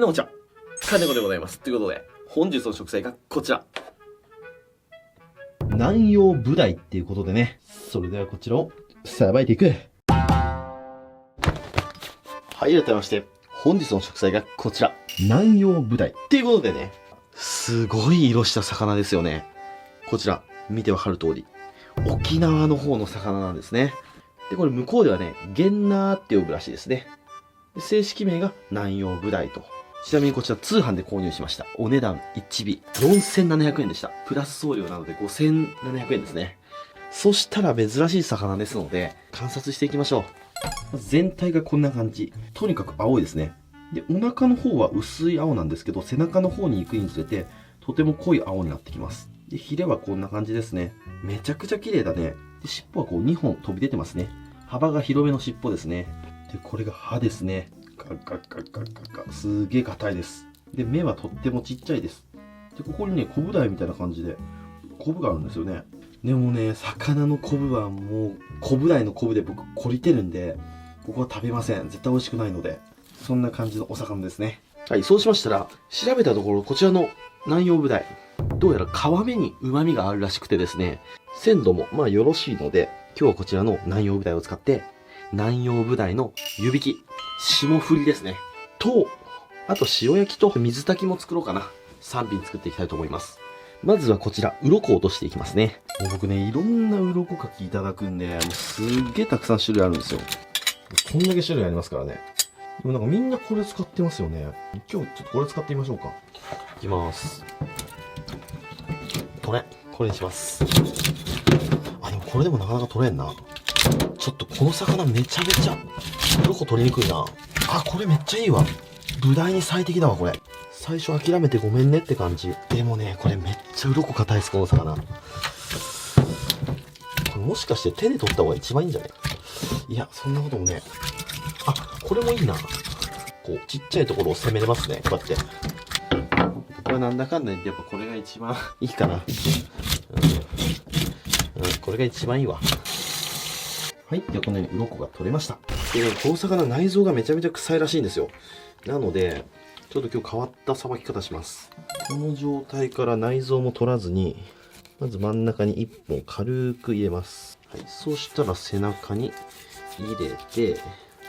どうもこんにちは。金子でございます。ということで、本日の食材がこちら。南洋ブダイっていうことでね。それではこちらをさばいていく。はい、改めまして、本日の食材がこちら。南洋ブダイ。っていうことでね、すごい色した魚ですよね。こちら、見てわかる通り、沖縄の方の魚なんですね。で、これ向こうではね、ゲンナーって呼ぶらしいですね。で正式名が南洋ブダイと。ちなみにこちら通販で購入しました。お値段1尾4700円でした。プラス送料なので5700円ですね。そしたら珍しい魚ですので、観察していきましょう。まず全体がこんな感じ。とにかく青いですね。で、お腹の方は薄い青なんですけど、背中の方に行くにつれて、とても濃い青になってきます。で、ヒレはこんな感じですね。めちゃくちゃ綺麗だね。で、尻尾はこう2本飛び出てますね。幅が広めの尻尾ですね。で、これが歯ですね。ガッガッガッガッガッガッ。すげえ硬いです。で、目はとってもちっちゃいです。で、ここにね、コブダイみたいな感じで、コブがあるんですよね。でもね、魚のコブはもう、コブダイのコブで僕、懲りてるんで、ここは食べません。絶対美味しくないので。そんな感じのお魚ですね。はい、そうしましたら、調べたところ、こちらの南洋ブダイ、どうやら皮目に旨味があるらしくてですね、鮮度もまあよろしいので、今日はこちらの南洋ブダイを使って、南洋ブダイの湯引き、霜降りですね。と、あと塩焼きと水炊きも作ろうかな。3品作っていきたいと思います。まずはこちら、鱗を落としていきますね。もう僕ね、いろんな鱗かきいただくんで、もうすっげえたくさん種類あるんですよ。こんだけ種類ありますからね。でもなんかみんなこれ使ってますよね。今日ちょっとこれ使ってみましょうか。いきます。これにします。あ、でもこれでもなかなか取れんな。ちょっとこの魚めちゃめちゃ鱗取りにくいな。あ、これめっちゃいいわ。ブダイに最適だわ、これ。最初諦めてごめんねって感じ。でもね、これめっちゃ鱗硬いです、この魚。これもしかして手で取った方が一番いいんじゃない？いや、そんなこともね。あ、これもいいな。こう、ちっちゃいところを攻めれますね、こうやって。これなんだかんだ言ってやっぱこれが一番いいかな。これが一番いいわ。はい。で、このように鱗が取れました。でね、この魚内臓がめちゃめちゃ臭いらしいんですよ。なので、ちょっと今日変わったさばき方します。この状態から内臓も取らずに、まず真ん中に1本軽く入れます。はい。そうしたら背中に入れて、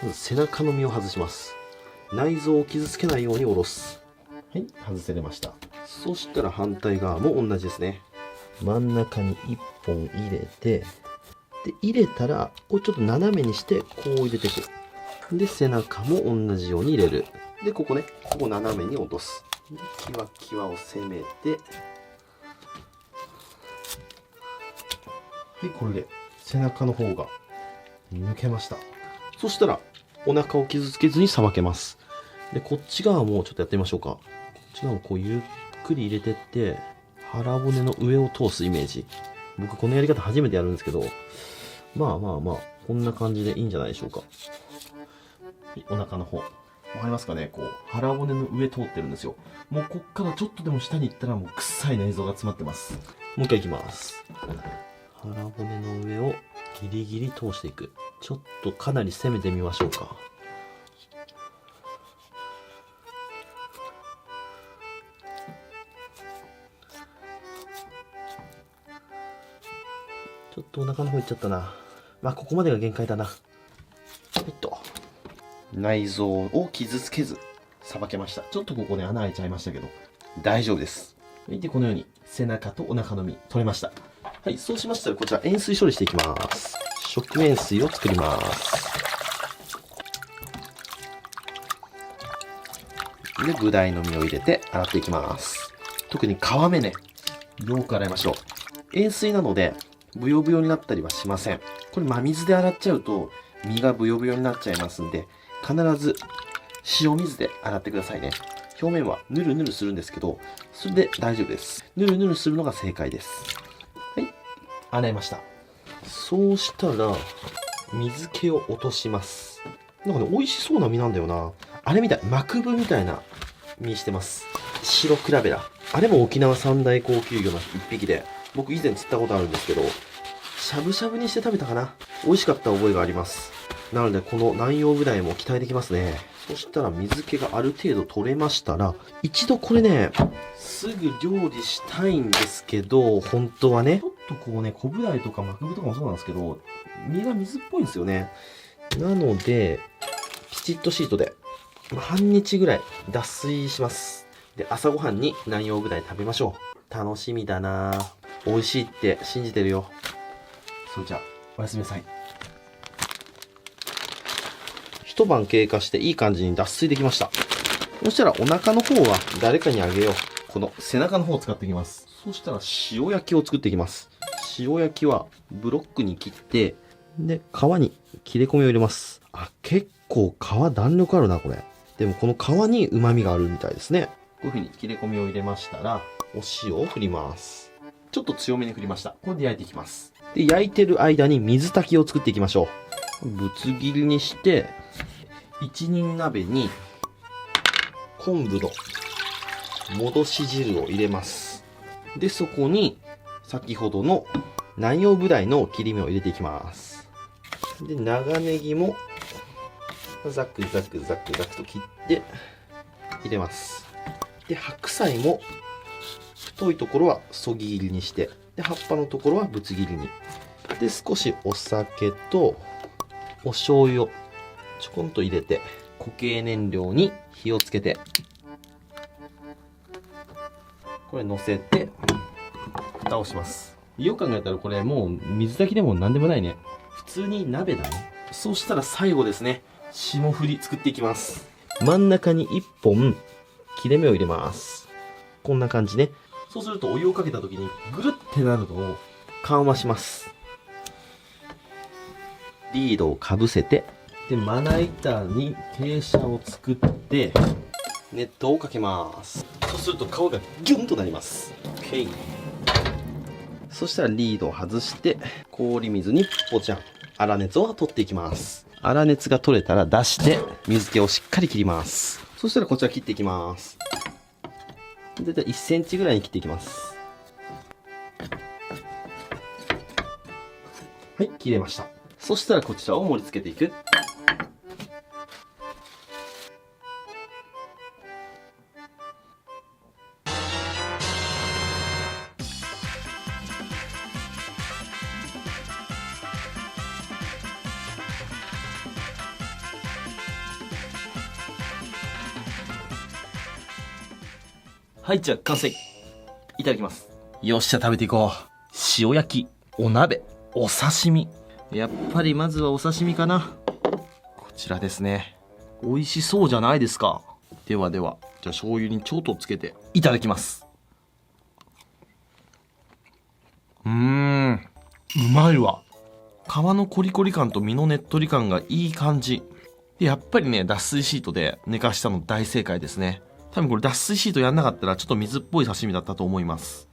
まず背中の身を外します。内臓を傷つけないように下ろす。はい。外せれました。そしたら反対側も同じですね。真ん中に1本入れて、で、入れたら、こうちょっと斜めにして、こう入れていく。で、背中も同じように入れる。で、ここね、ここ斜めに落とす。キワキワを攻めて、はい、これで背中の方が抜けました。そしたら、お腹を傷つけずにさばけます。で、こっち側もちょっとやってみましょうか。こっち側もこうゆっくり入れてって、腹骨の上を通すイメージ。僕このやり方初めてやるんですけど、まあ、こんな感じでいいんじゃないでしょうか。お腹の方。わかりますかね、こう、腹骨の上通ってるんですよ。もうこっからちょっとでも下に行ったらもう臭い内臓が詰まってます。もう一回いきます。腹骨の上をギリギリ通していく。ちょっとかなり攻めてみましょうか。ちょっとお腹の方行っちゃったな。まあ、ここまでが限界だな。はいと。内臓を傷つけず、さばけました。ちょっとここね、穴開いちゃいましたけど、大丈夫です。で、このように背中とお腹の身取れました。はい、そうしましたら、こちら塩水処理していきます。食塩水を作ります。で、ブダイの身を入れて洗っていきます。特に皮目ね、よく洗いましょう。塩水なので、ブヨブヨになったりはしません。これ真水で洗っちゃうと身がブヨブヨになっちゃいますんで、必ず塩水で洗ってくださいね。表面はヌルヌルするんですけど、それで大丈夫です。ヌルヌルするのが正解です。はい、洗いました。そうしたら水気を落とします。なんかね、美味しそうな身なんだよな。あれみたい、マクブみたいな身してます。白クラベラ。あれも沖縄三大高級魚の一匹で、僕以前釣ったことあるんですけど、しゃぶしゃぶにして食べたかな。美味しかった覚えがあります。なのでこの南洋ブダイも期待できますね。そしたら水気がある程度取れましたら、一度これね、すぐ料理したいんですけど、本当はね、ちょっとこうね、昆布だれとかマクブとかもそうなんですけど、身が水っぽいんですよね。なので、ピチッとシートで、半日ぐらい脱水します。で、朝ごはんに南洋ぶだい食べましょう。楽しみだなぁ。美味しいって信じてるよ。それじゃあ、おやすみなさい。一晩経過していい感じに脱水できました。そしたらお腹の方は誰かにあげよう。この背中の方を使っていきます。そしたら塩焼きを作っていきます。塩焼きはブロックに切って、で、皮に切れ込みを入れます。あ、結構皮弾力あるな、これ。でもこの皮に旨味があるみたいですね。こういう風に切れ込みを入れましたら、お塩を振ります。ちょっと強めに振りました。これで焼いていきます。で、焼いてる間に水炊きを作っていきましょう。ぶつ切りにして、一人鍋に昆布の戻し汁を入れます。で、そこに先ほどの南洋ぶだいの切り身を入れていきます。で、長ネギもザクザクザクザクと切って入れます。で、白菜も太いところはそぎ切りにして、で、葉っぱのところはぶつ切りに。で、少しお酒とお醤油をちょこんと入れて、固形燃料に火をつけて、これ乗せて、蓋をします。よく考えたらこれもう水炊きでも何でもないね。普通に鍋だね。そうしたら最後ですね、霜降り作っていきます。真ん中に1本切れ目を入れます。こんな感じね。そうするとお湯をかけた時にぐるってなるのを緩和します。リードをかぶせて、で、まな板に傾斜を作って、熱湯をかけます。そうすると皮がギュンとなります。OK。そしたらリードを外して、氷水にポチャン。粗熱を取っていきます。粗熱が取れたら出して、水気をしっかり切ります。そしたらこちら切っていきます。だいたい1センチぐらいに切っていきます。はい、切れました。そしたらこちらを盛り付けていく。はい、じゃあ完成。いただきます。よっしゃ、食べていこう。塩焼き、お鍋、お刺身。やっぱりまずはお刺身かな。こちらですね。美味しそうじゃないですか。ではでは、じゃあ醤油にちょっとつけていただきます。うまいわ。皮のコリコリ感と身のねっとり感がいい感じ。で、やっぱりね、脱水シートで寝かしたの大正解ですね。多分これ脱水シートやんなかったらちょっと水っぽい刺身だったと思います。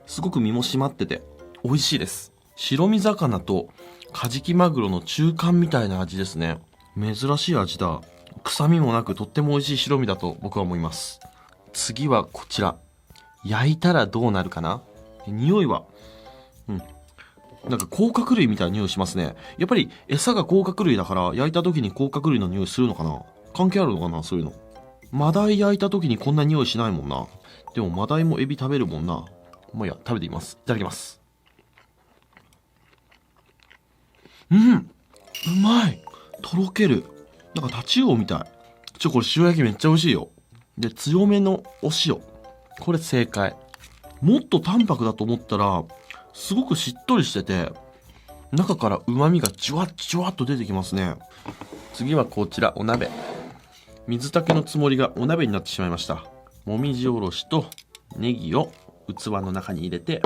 すごく身も締まってて美味しいです。白身魚とカジキマグロの中間みたいな味ですね。珍しい味だ。臭みもなくとっても美味しい白身だと僕は思います。次はこちら。焼いたらどうなるかな？匂いは、なんか甲殻類みたいな匂いしますね。やっぱり餌が甲殻類だから焼いた時に甲殻類の匂いするのかな？関係あるのかな？そういうの。マダイ焼いた時にこんな匂いしないもんな。でもマダイもエビ食べるもんな。もういや、食べてみます。いただきます。うまい。とろける。なんかタチウオみたい。これ塩焼きめっちゃ美味しいよ。で、強めのお塩。これ正解。もっと淡白だと思ったら、すごくしっとりしてて、中から旨味がじゅわっじゅわっと出てきますね。次はこちら、お鍋。水炊きのつもりがお鍋になってしまいました。もみじおろしとネギを器の中に入れて、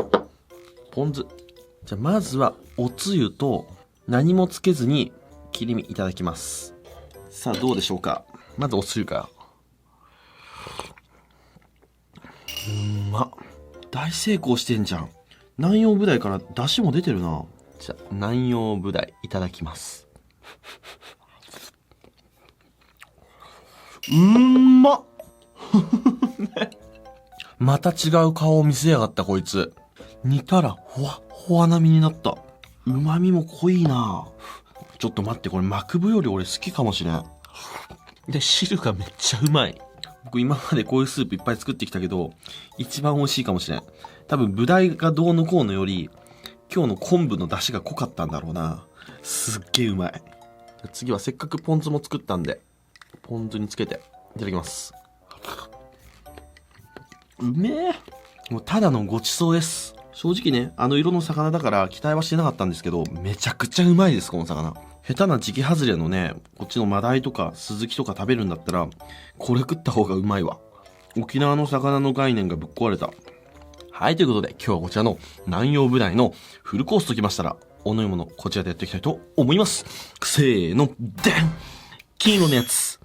ポン酢。じゃあまずはおつゆと何もつけずに切り身いただきます。さあどうでしょうか。まずおつゆから。大成功してんじゃん。南洋ぶだいから出汁も出てるな。じゃあ南洋ぶだいいただきます。また違う顔を見せやがったこいつ。煮たらほわほわな身になった。旨味も濃いな。ちょっと待って、これマクブより俺好きかもしれん。で、汁がめっちゃうまい。僕今までこういうスープいっぱい作ってきたけど、一番美味しいかもしれん。多分、ブダイがどうのこうのより、今日の昆布の出汁が濃かったんだろうな。すっげえうまい。次はせっかくポン酢も作ったんで、ポン酢につけて、いただきます。うめえ。もうただのごちそうです。正直ね、あの色の魚だから期待はしてなかったんですけど、めちゃくちゃうまいです、この魚。下手な時期外れのね、こっちのマダイとかスズキとか食べるんだったら、これ食った方がうまいわ。沖縄の魚の概念がぶっ壊れた。はい、ということで今日はこちらの南洋ブダイのフルコースときましたら、お飲み物こちらでやっていきたいと思います。せーの、でん金色のやつ。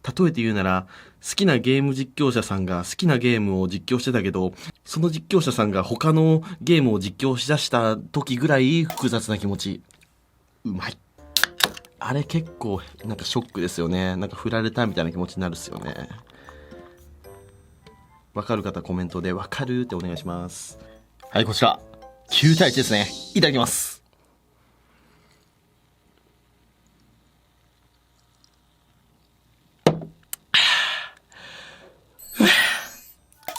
例えて言うなら、好きなゲーム実況者さんが好きなゲームを実況してたけど、その実況者さんが他のゲームを実況しだした時ぐらい複雑な気持ち。うまい。あれ結構なんかショックですよね。なんか振られたみたいな気持ちになるっすよね。わかる方コメントでわかるってお願いします。はい、こちら。9対1ですね。いただきます。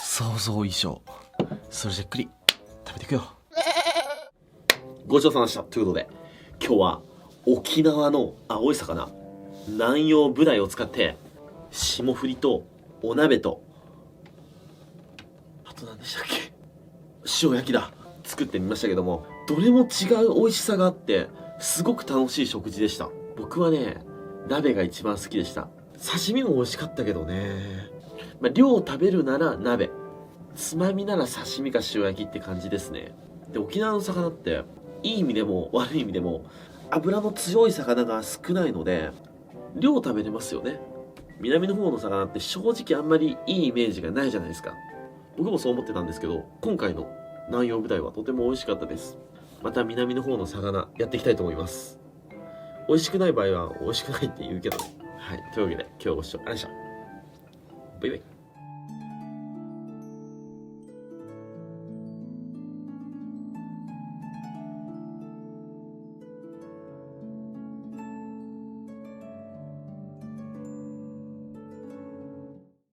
想像以上。それじゃっくり食べていくよ。ごちそうさまでした。ということで、今日は沖縄の青い魚、南洋ブダイを使って、霜降りとお鍋と、あと何でしたっけ、塩焼きだ。作ってみましたけども、どれも違う美味しさがあって、すごく楽しい食事でした。僕はね、鍋が一番好きでした。刺身も美味しかったけどね。量を食べるなら鍋。つまみなら刺身か塩焼きって感じですね。で、沖縄の魚って、いい意味でも悪い意味でも、脂の強い魚が少ないので、量食べれますよね。南の方の魚って正直あんまりいいイメージがないじゃないですか。僕もそう思ってたんですけど、今回の南洋ブダイはとても美味しかったです。また南の方の魚やっていきたいと思います。美味しくない場合は美味しくないって言うけどね。はい。というわけで今日はご視聴ありがとうございました。バイバイ。